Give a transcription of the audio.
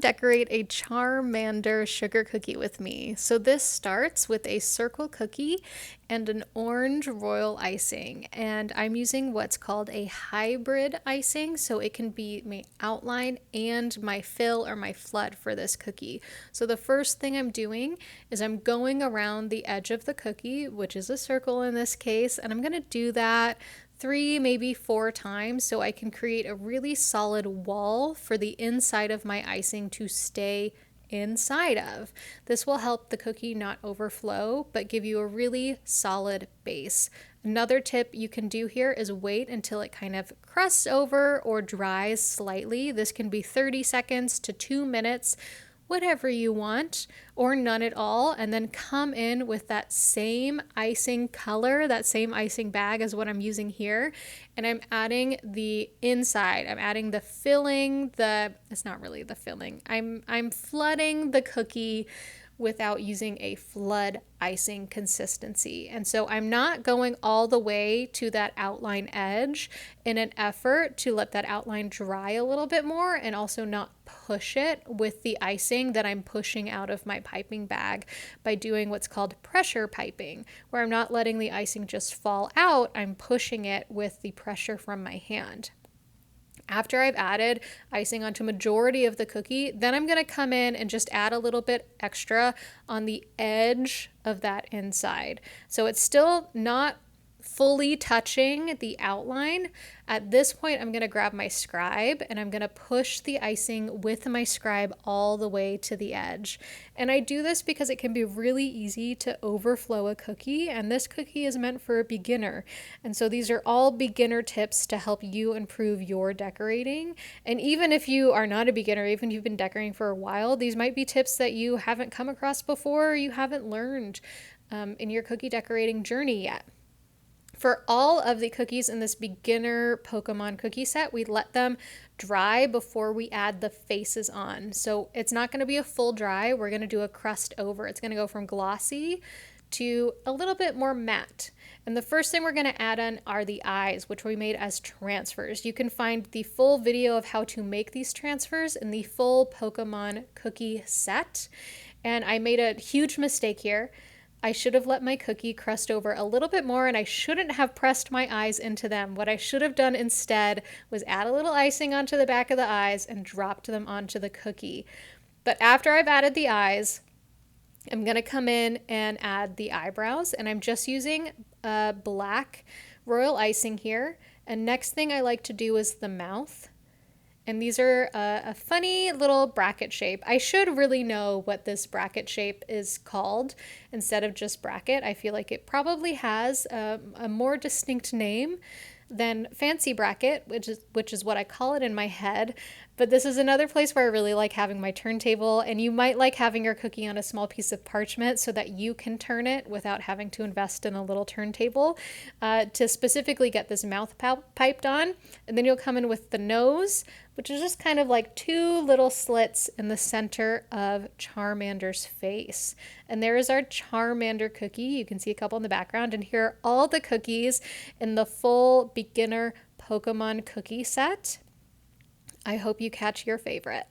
Decorate a Charmander sugar cookie with me. So this starts with a circle cookie and an orange royal icing. And I'm using what's called a hybrid icing. So it can be my outline and my fill or my flood for this cookie. So the first thing I'm doing is I'm going around the edge of the cookie, which is a circle in this case. And I'm going to do that 3, maybe 4 times so I can create a really solid wall for the inside of my icing to stay inside of. This will help the cookie not overflow, but give you a really solid base. Another tip you can do here is wait until it kind of crusts over or dries slightly. This can be 30 seconds to 2 minutes, whatever you want, or none at all, and then come in with that same icing color, that same icing bag as what I'm using here, and I'm adding the inside. I'm adding the filling, it's not really the filling. I'm flooding the cookie without using a flood icing consistency. And so I'm not going all the way to that outline edge in an effort to let that outline dry a little bit more and also not push it with the icing that I'm pushing out of my piping bag by doing what's called pressure piping, where I'm not letting the icing just fall out, I'm pushing it with the pressure from my hand. After I've added icing onto majority of the cookie, then I'm going to come in and just add a little bit extra on the edge of that inside. So it's still not fully touching the outline. At this point, I'm going to grab my scribe and I'm going to push the icing with my scribe all the way to the edge. And I do this because it can be really easy to overflow a cookie, and this cookie is meant for a beginner. And so these are all beginner tips to help you improve your decorating. And even if you are not a beginner, even if you've been decorating for a while, these might be tips that you haven't come across before or you haven't learned in your cookie decorating journey yet. For all of the cookies in this beginner Pokemon cookie set, we let them dry before we add the faces on. So it's not going to be a full dry. We're going to do a crust over. It's going to go from glossy to a little bit more matte. And the first thing we're going to add on are the eyes, which we made as transfers. You can find the full video of how to make these transfers in the full Pokemon cookie set. And I made a huge mistake here. I should have let my cookie crust over a little bit more, and I shouldn't have pressed my eyes into them. What I should have done instead was add a little icing onto the back of the eyes and dropped them onto the cookie. But after I've added the eyes, I'm going to come in and add the eyebrows, and I'm just using black royal icing here. And next thing I like to do is the mouth. And these are a funny little bracket shape. I should really know what this bracket shape is called instead of just bracket. I feel like it probably has a more distinct name than fancy bracket, which is what I call it in my head. But this is another place where I really like having my turntable, and you might like having your cookie on a small piece of parchment so that you can turn it without having to invest in a little turntable to specifically get this mouth piped on. And then you'll come in with the nose, which is just kind of like 2 little slits in the center of Charmander's face. And there is our Charmander cookie. You can see a couple in the background, and here are all the cookies in the full beginner Pokemon cookie set. I hope you catch your favorite.